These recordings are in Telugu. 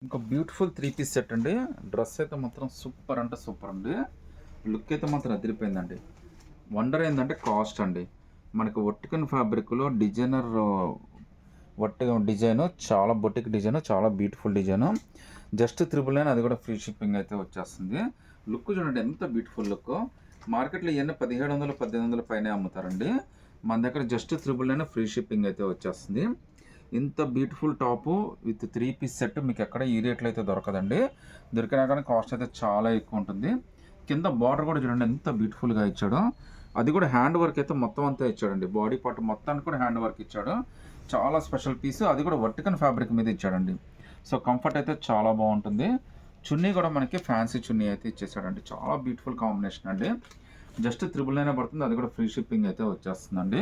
ఇంకో బ్యూటిఫుల్ 3 పీస్ సెట్ అండి. డ్రెస్ అయితే మాత్రం సూపర్ అంటే సూపర్ అండి. లుక్ అయితే మాత్రం అదిరిపోయిందండి. వండర్ ఏందంటే కాస్ట్ అండి. మనకి వర్టికన్ ఫ్యాబ్రిక్‌లో డిజైనర్ డిజైను చాలా బొటిక్ డిజైను, చాలా బ్యూటిఫుల్ డిజైను. జస్ట్ 999 అది కూడా ఫ్రీ షిప్పింగ్ అయితే వచ్చేస్తుంది. లుక్ చూడండి ఎంత బ్యూటిఫుల్ లుక్కో. మార్కెట్‌లో ఇయన్నీ 1700, 1800 పైనే అమ్ముతారండి. మన దగ్గర జస్ట్ 999 ఫ్రీ షిప్పింగ్ అయితే వచ్చేస్తుంది. ఇంత beautiful top with 3 piece set మీకు ఎక్కడ ఈ రేట్లో అయితే దొరకదండి. దొరికినా కానీ కాస్ట్ అయితే చాలా ఎక్కువ ఉంటుంది. కింద బార్డర్ కూడా చూడండి ఎంత బ్యూటిఫుల్‌గా ఇచ్చాడో. అది కూడా హ్యాండ్ వర్క్ అయితే మొత్తం అంతా ఇచ్చాడండి. బాడీ పార్ట్ మొత్తానికి కూడా హ్యాండ్ వర్క్ ఇచ్చాడు. చాలా స్పెషల్ పీస్. అది కూడా వర్టికన్ ఫ్యాబ్రిక్ మీద ఇచ్చాడండి. సో కంఫర్ట్ అయితే చాలా బాగుంటుంది. చున్నీ కూడా మనకి ఫ్యాన్సీ చున్నీ అయితే ఇచ్చేసాడండి. చాలా బ్యూటిఫుల్ కాంబినేషన్ అండి. జస్ట్ 999 పడుతుంది. అది కూడా ఫ్రీ షిప్పింగ్ అయితే వచ్చేస్తుందండి.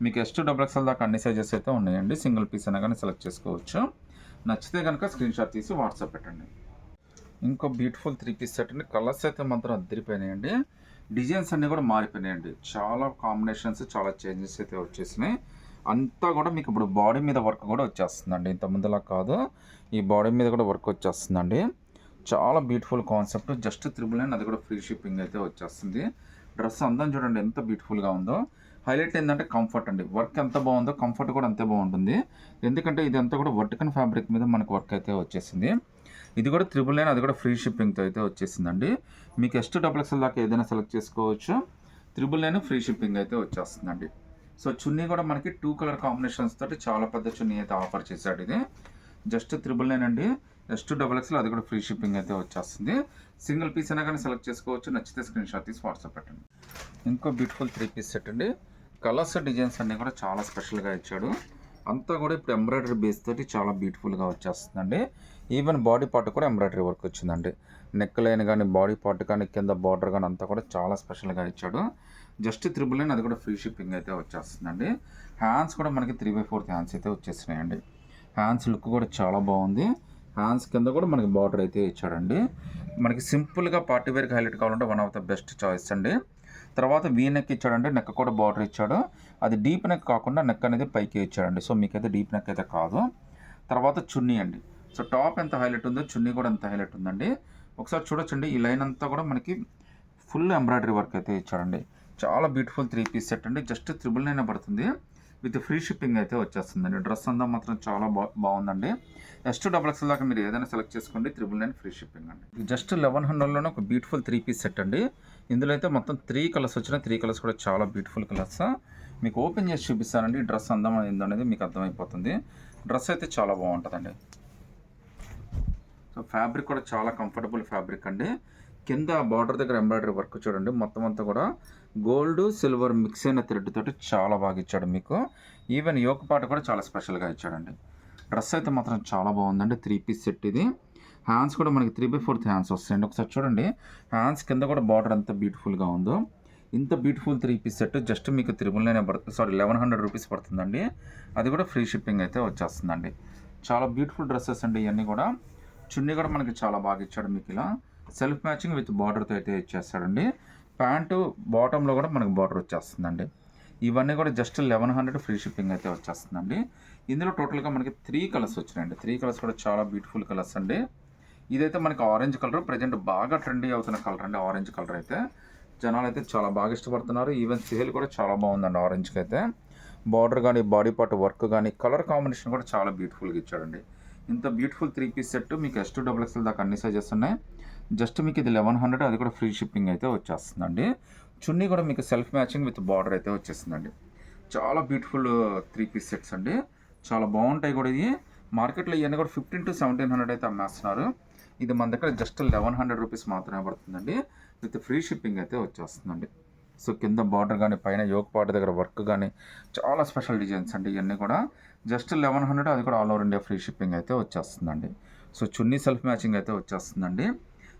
మీకు XXL దాకా అన్ని సైజెస్ అయితే ఉన్నాయండి. సింగిల్ పీస్ అయినా కానీ సెలెక్ట్ చేసుకోవచ్చు. నచ్చితే కనుక స్క్రీన్ షాట్ తీసి వాట్సాప్ పెట్టండి. ఇంకో బ్యూటిఫుల్ 3 పీస్ సెట్ అండి. కలర్స్ అయితే మాత్రం అద్దరిపోయినాయండి. డిజైన్స్ అన్నీ కూడా మారిపోయినాయండి. చాలా కాంబినేషన్స్, చాలా చేంజెస్ అయితే వచ్చేసినాయి. అంతా కూడా మీకు ఇప్పుడు బాడీ మీద వర్క్ కూడా వచ్చేస్తుందండి. ఇంత ముందులా కాదు, ఈ బాడీ మీద కూడా వర్క్ వచ్చేస్తుందండి. చాలా బ్యూటిఫుల్ కాన్సెప్ట్. జస్ట్ 999 అది కూడా ఫ్రీ షిప్పింగ్ అయితే వచ్చేస్తుంది. డ్రెస్ అందం చూడండి ఎంత బ్యూటిఫుల్గా ఉందో. హైలైట్ ఏంటంటే కంఫర్ట్ అండి. వర్క్ ఎంత బాగుందో కంఫర్ట్ కూడా అంతే బాగుంటుంది. ఎందుకంటే ఇదంతా కూడా వర్టికన్ ఫ్యాబ్రిక్ మీద మనకు వర్క్ అయితే వచ్చేసింది. ఇది కూడా 999 అది కూడా ఫ్రీ షిప్పింగ్తో అయితే వచ్చేసిందండి. మీకు XXL దాకా ఏదైనా సెలెక్ట్ చేసుకోవచ్చు. 999 ఫ్రీ షిప్పింగ్ అయితే వచ్చేస్తుందండి. సో చున్నీ కూడా మనకి 2 కలర్ కాంబినేషన్స్ తోటి చాలా పెద్ద చున్నీ అయితే ఆఫర్ చేశాడు. ఇది జస్ట్ 999 అండి. XXL అది కూడా ఫ్రీ షిప్పింగ్ అయితే వచ్చేస్తుంది. సింగిల్ పీస్ అయినా కానీ సెలెక్ట్ చేసుకోవచ్చు. నచ్చితే స్క్రీన్ షాట్ తీసి వాట్సాప్ పెట్టండి. ఇంకో బ్యూటిఫుల్ 3 పీస్ సెట్ అండి. కలర్స్ డిజైన్స్ అన్నీ కూడా చాలా స్పెషల్గా ఇచ్చాడు. అంతా కూడా ఇప్పుడు ఎంబ్రాయిడరీ బేస్ తోటి చాలా బ్యూటిఫుల్గా వచ్చేస్తుందండి. ఈవెన్ బాడీ పార్ట్ కూడా ఎంబ్రాయిడరీ వర్క్ వచ్చిందండి. నెక్ లైన్ కానీ, బాడీ పార్ట్ కానీ, కింద బార్డర్ కానీ అంతా కూడా చాలా స్పెషల్గా ఇచ్చాడు. జస్ట్ 999 అది కూడా ఫ్రీ షిప్పింగ్ అయితే వచ్చేస్తుందండి. హ్యాండ్స్ కూడా మనకి 3/4 హ్యాండ్స్ అయితే వచ్చేసినాయండి. హ్యాండ్స్ లుక్ కూడా చాలా బాగుంది. హ్యాండ్స్ కింద కూడా మనకి బార్డర్ అయితే ఇచ్చాడండి. మనకి సింపుల్గా పార్టీ వేర్కి హైలైట్ కావాలంటే one of the best choice అండి. తర్వాత వీ నెక్ ఇచ్చాడంటే నెక్ కూడా బార్డర్ ఇచ్చాడు. అది డీప్ నెక్ కాకుండా నెక్ అనేది పైకి ఇచ్చాడండి. సో మీకైతే డీప్ నెక్ అయితే కాదు. తర్వాత చున్నీ అండి. సో టాప్ ఎంత హైలైట్ ఉందో చున్నీ కూడా ఎంత హైలైట్ ఉందండి. ఒకసారి చూడొచ్చండి. ఈ లైన్ అంతా కూడా మనకి ఫుల్ ఎంబ్రాయిడరీ వర్క్ అయితే ఇచ్చాడండి. చాలా బ్యూటిఫుల్ 3 పీస్ సెట్ అండి. జస్ట్ 999 పడుతుంది. విత్ ఫ్రీ షిప్పింగ్ అయితే వచ్చేస్తుందండి. డ్రెస్ అంతా మాత్రం చాలా బాగుందండి. XXL దాకా మీరు ఏదైనా సెలెక్ట్ చేసుకోండి. 999 ఫ్రీ షిప్పింగ్ అండి. జస్ట్ 1100లోనే ఒక బ్యూటిఫుల్ 3 పీస్ సెట్ అండి. ఇందులో అయితే మొత్తం 3 కలర్స్ వచ్చినాయి. 3 కలర్స్ కూడా చాలా బ్యూటిఫుల్ కలర్స్. మీకు ఓపెన్ చేసి చూపిస్తానండి. డ్రెస్ అందం ఏందో అనేది మీకు అర్థమైపోతుంది. డ్రెస్ అయితే చాలా బాగుంటుందండి. సో ఫ్యాబ్రిక్ కూడా చాలా కంఫర్టబుల్ ఫ్యాబ్రిక్ అండి. కింద బార్డర్ దగ్గర ఎంబ్రాయిడరీ వర్క్ చూడండి. మొత్తం అంతా కూడా గోల్డ్ సిల్వర్ మిక్స్ అయిన థ్రెడ్ తోటి చాలా బాగా ఇచ్చాడు మీకు. ఈవెన్ యోక్ పార్ట్ కూడా చాలా స్పెషల్గా ఇచ్చాడండి. డ్రెస్ అయితే మాత్రం చాలా బాగుందండి. 3 పీస్ సెట్ ఇది. హ్యాండ్స్ కూడా మనకి 3/4 హ్యాండ్స్ వస్తాయండి. ఒకసారి చూడండి. హ్యాండ్స్ కింద కూడా బార్డర్ ఎంత బ్యూటిఫుల్గా ఉందో. ఇంత బ్యూటిఫుల్ 3 పీస్ సెట్ జస్ట్ మీకు 1100 రూపీస్ పడుతుందండి. అది కూడా ఫ్రీ షిప్పింగ్ అయితే వచ్చేస్తుందండి. చాలా బ్యూటిఫుల్ డ్రెస్సెస్ అండి ఇవన్నీ కూడా. చున్నీ కూడా మనకి చాలా బాగా ఇచ్చాడు. మీకు ఇలా సెల్ఫ్ మ్యాచింగ్ విత్ బార్డర్తో అయితే ఇచ్చేస్తాడండి. ప్యాంటు బాటంలో కూడా మనకు బార్డర్ వచ్చేస్తుందండి. ఇవన్నీ కూడా జస్ట్ 1100 ఫ్రీ షిప్పింగ్ అయితే వచ్చేస్తుందండి. ఇందులో టోటల్గా మనకి 3 కలర్స్ వచ్చినాయండి. 3 కలర్స్ కూడా చాలా బ్యూటిఫుల్ కలర్స్ అండి. ఇదైతే మనకి ఆరెంజ్ కలర్, ప్రజెంట్ బాగా ట్రెండీ అవుతున్న కలర్ అండి. ఆరెంజ్ కలర్ అయితే జనాలు అయితే చాలా బాగా ఇష్టపడుతున్నారు. ఈవెన్ సేల్ కూడా చాలా బాగుందండి ఆరెంజ్కి అయితే. బార్డర్ కానీ, బాడీ పార్ట్ వర్క్ కానీ, కలర్ కాంబినేషన్ కూడా చాలా బ్యూటిఫుల్గా ఇచ్చాడండి. ఇంత బ్యూటిఫుల్ 3 పీస్ సెట్ మీకు XXL దాకా అన్ని సైజెస్ ఉన్నాయి. జస్ట్ మీకు ఇది 1100 అది కూడా ఫ్రీ షిప్పింగ్ అయితే వచ్చేస్తుందండి. చున్నీ కూడా మీకు సెల్ఫ్ మ్యాచింగ్ విత్ బార్డర్ అయితే వచ్చేస్తుందండి. చాలా బ్యూటిఫుల్ 3 పీస్ సెట్స్ అండి. చాలా బాగుంటాయి కూడా. ఇది మార్కెట్లో ఇవన్నీ కూడా 1500 to 1700 అయితే అమ్మేస్తున్నారు. ఇది మన దగ్గర జస్ట్ 1100 రూపీస్ మాత్రమే పడుతుందండి. విత్ ఫ్రీ షిప్పింగ్ అయితే వచ్చేస్తుందండి. సో కింద బార్డర్ కానీ, పైన యోక్ పార్ట్ దగ్గర వర్క్ కానీ చాలా స్పెషల్ డిజైన్స్ అండి ఇవన్నీ కూడా. జస్ట్ 1100 అది కూడా all over India free shipping అయితే వచ్చేస్తుందండి. సో చున్నీ సెల్ఫ్ మ్యాచింగ్ అయితే వచ్చేస్తుందండి.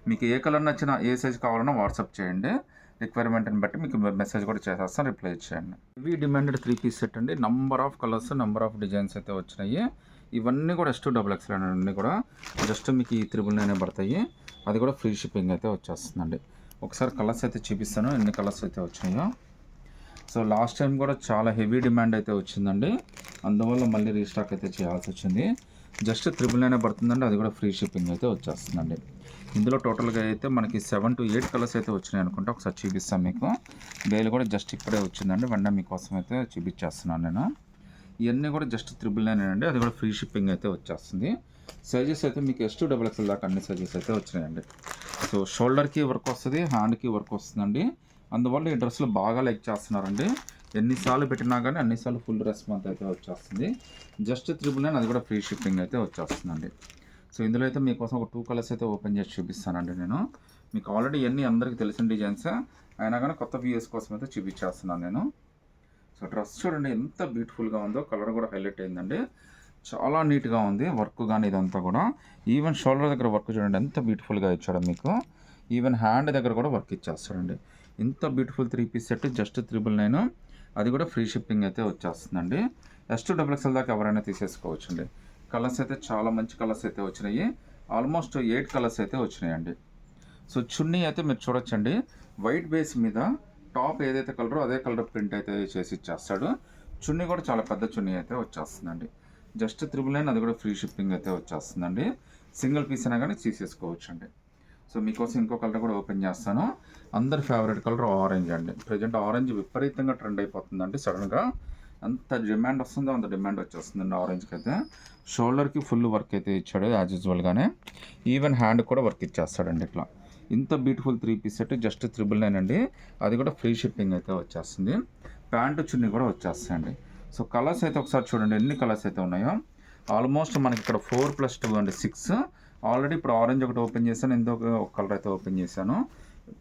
మీకు ఏ కలర్ నచ్చినా, ఏ సైజ్ కావాలన్నా వాట్సాప్ చేయండి. రిక్వైర్మెంట్ని బట్టి మీకు మెసేజ్ కూడా చేసేస్తాను. రిప్లై ఇచ్చేయండి. ఇవి డిమాండెడ్ 3 పీస్ సెట్ అండి. Number of colours, number of designs అయితే వచ్చినాయి. ఇవన్నీ కూడా XXL అన్నీ కూడా జస్ట్ మీకు ఈ 999 పడతాయి. అది కూడా ఫ్రీ షిప్పింగ్ అయితే వచ్చేస్తుందండి. ఒకసారి కలర్స్ అయితే చూపిస్తాను ఎన్ని కలర్స్ అయితే వచ్చినాయో. సో లాస్ట్ టైం కూడా చాలా హెవీ డిమాండ్ అయితే వచ్చిందండి. అందువల్ల మళ్ళీ రీస్టాక్ అయితే చేయాల్సి వచ్చింది. జస్ట్ 999 పడుతుందండి, అది కూడా ఫ్రీ షిప్పింగ్ అయితే వచ్చేస్తుందండి. ఇందులో టోటల్గా అయితే మనకి 7 to 8 కలర్స్ అయితే వచ్చినాయి అనుకుంటా. ఒకసారి చూపిస్తాను మీకు. బేల్ కూడా జస్ట్ ఇప్పుడే వచ్చిందండి, వెంటనే మీకోసం అయితే చూపించేస్తున్నాను నేను. ఇవన్నీ కూడా జస్ట్ 999 అండి, అది కూడా ఫ్రీ షిప్పింగ్ అయితే వచ్చేస్తుంది. సైజెస్ అయితే మీకు S2XXL దాకా అన్ని సైజెస్ అయితే వచ్చినాయండి. సో షోల్డర్కి వర్క్ వస్తుంది, హ్యాండ్కి వర్క్ వస్తుందండి. అందువల్ల ఈ డ్రెస్సులు బాగా లైక్ చేస్తున్నారండి. ఎన్నిసార్లు పెట్టినా కానీ అన్నిసార్లు ఫుల్ రెస్పాన్స్ అయితే వచ్చేస్తుంది. జస్ట్ 999, అది కూడా ఫ్రీ షిప్పింగ్ అయితే వచ్చేస్తుందండి. సో ఇందులో అయితే మీకోసం ఒక 2 కలర్స్ అయితే ఓపెన్ చేసి చూపిస్తానండి నేను. మీకు ఆల్రెడీ ఇవన్నీ అందరికీ తెలిసిన డిజైన్స్ అయినా కానీ కొత్త వ్యూస్ కోసం అయితే చూపించేస్తున్నాను నేను. సో డ్రెస్ చూడండి ఎంత బ్యూటిఫుల్గా ఉందో, కలర్ కూడా హైలైట్ అయిందండి. చాలా నీట్గా ఉంది వర్క్ కానీ ఇదంతా కూడా. ఈవెన్ షోల్డర్ దగ్గర వర్క్ చూడండి ఎంత బ్యూటిఫుల్గా ఇచ్చాడు మీకు. ఈవెన్ హ్యాండ్ దగ్గర కూడా వర్క్ ఇచ్చేస్తాడండి. ఇంత బ్యూటిఫుల్ 3 పీస్ సెట్ జస్ట్ 999, అది కూడా ఫ్రీ షిప్పింగ్ అయితే వచ్చేస్తుందండి. S2XXL దాకా ఎవరైనా తీసేసుకోవచ్చండి. కలర్స్ అయితే చాలా మంచి కలర్స్ అయితే వచ్చినాయి. ఆల్మోస్ట్ 8 కలర్స్ అయితే వచ్చినాయండి. సో చున్నీ అయితే మీరు చూడొచ్చండి, వైట్ బేస్ మీద టాప్ ఏదైతే కలరో అదే కలర్ ప్రింట్ అయితే చేసి ఇచ్చేస్తాడు. చున్నీ కూడా చాలా పెద్ద చున్నీ అయితే వచ్చేస్తుందండి. జస్ట్ 999, అది కూడా ఫ్రీ షిప్పింగ్ అయితే వచ్చేస్తుందండి. సింగిల్ పీస్ అయినా కానీ తీసేసుకోవచ్చండి. సో మీకోసం ఇంకో కలర్ కూడా ఓపెన్ చేస్తాను. అందరి ఫేవరెట్ కలర్ ఆరెంజ్ అండి. ప్రజెంట్ ఆరెంజ్ విపరీతంగా ట్రెండ్ అయిపోతుందండి. సడన్గా అంత డిమాండ్ వస్తుందో అంత డిమాండ్ వచ్చేస్తుందండి ఆరెంజ్కి అయితే. షోల్డర్కి ఫుల్ వర్క్ అయితే ఇచ్చాడు యాజ్ యూజువల్గానే. ఈవెన్ హ్యాండ్ కూడా వర్క్ ఇచ్చేస్తాడండి ఇట్లా. ఇంత బ్యూటిఫుల్ 3 పీస్ సెట్ జస్ట్ 999 అండి, అది కూడా ఫ్రీ షిప్పింగ్ అయితే వచ్చేస్తుంది. ప్యాంటు చున్నీ కూడా వచ్చేస్తాయండి. సో కలర్స్ అయితే ఒకసారి చూడండి ఎన్ని కలర్స్ అయితే ఉన్నాయో. ఆల్మోస్ట్ మనకి ఇక్కడ 4+2 అండి 6. ఆల్రెడీ ఇప్పుడు ఆరెంజ్ ఒకటి ఓపెన్ చేశాను, ఇంకొక ఒక కలర్ అయితే ఓపెన్ చేశాను.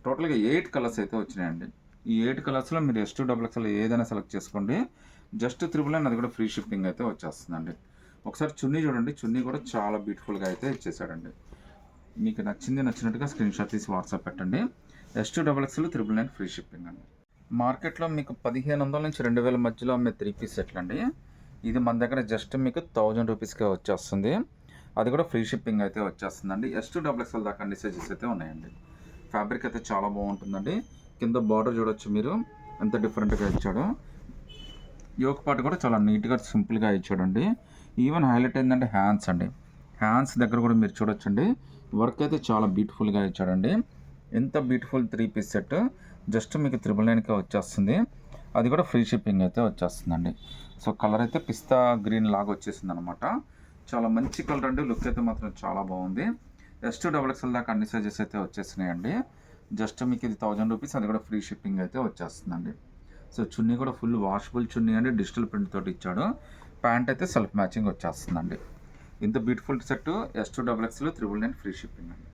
టోటల్గా 8 కలర్స్ అయితే వచ్చినాయండి. ఈ 8 కలర్స్లో మీరు S2XXL ఏదైనా సెలెక్ట్ చేసుకోండి. జస్ట్ 999, అది కూడా ఫ్రీ షిప్పింగ్ అయితే వచ్చేస్తుందండి. ఒకసారి చున్నీ చూడండి, చున్నీ కూడా చాలా బ్యూటిఫుల్గా అయితే ఇచ్చేసాడండి. మీకు నచ్చినట్టుగా స్క్రీన్ షాట్ తీసి వాట్సాప్ పెట్టండి. S2XXL 999 ఫ్రీ షిప్పింగ్ అండి. మార్కెట్లో మీకు 1500 నుంచి 2000 మధ్యలో అమ్మే 3 పీస్ సెట్లు అండి. ఇది మన దగ్గర జస్ట్ మీకు 1000 రూపీస్కే వచ్చేస్తుంది. అది కూడా ఫ్రీ షిప్పింగ్ అయితే వచ్చేస్తుందండి. S2XXL దాకా అన్ని సైజెస్ అయితే ఉన్నాయండి. ఫ్యాబ్రిక్ అయితే చాలా బాగుంటుందండి. కింద బార్డర్ చూడొచ్చు మీరు ఎంత డిఫరెంట్గా ఇచ్చాడో. యోక్ పార్ట్ కూడా చాలా నీట్గా సింపుల్గా ఇచ్చాడండి. ఈవెన్ హైలైట్ ఏంటంటే హ్యాండ్స్ అండి. హ్యాండ్స్ దగ్గర కూడా మీరు చూడొచ్చండి, వర్క్ అయితే చాలా బ్యూటిఫుల్గా ఇచ్చాడండి. ఎంత బ్యూటిఫుల్ 3 పీస్ సెట్ జస్ట్ మీకు 999కే వచ్చేస్తుంది. అది కూడా ఫ్రీ షిప్పింగ్ అయితే వచ్చేస్తుందండి. సో కలర్ అయితే పిస్తా గ్రీన్ లాగా వచ్చేసింది అనమాట. చాలా మంచి కలర్ అండి. లుక్ అయితే మాత్రం చాలా బాగుంది. S2XXL దాకా అన్ని సైజెస్ అయితే వచ్చేసినాయండి. జస్ట్ మీకు ఇది 1000 రూపీస్, అది కూడా ఫ్రీ షిప్పింగ్ అయితే వచ్చేస్తుందండి. సో చున్నీ కూడా ఫుల్ వాషబుల్ చున్నీ అండి, డిజిటల్ ప్రింట్ తోటి ఇచ్చాడు. ప్యాంట్ అయితే సెల్ఫ్ మ్యాచింగ్ వచ్చేస్తుందండి. ఇంత beautiful set S2XXL 999 free shipping అండి.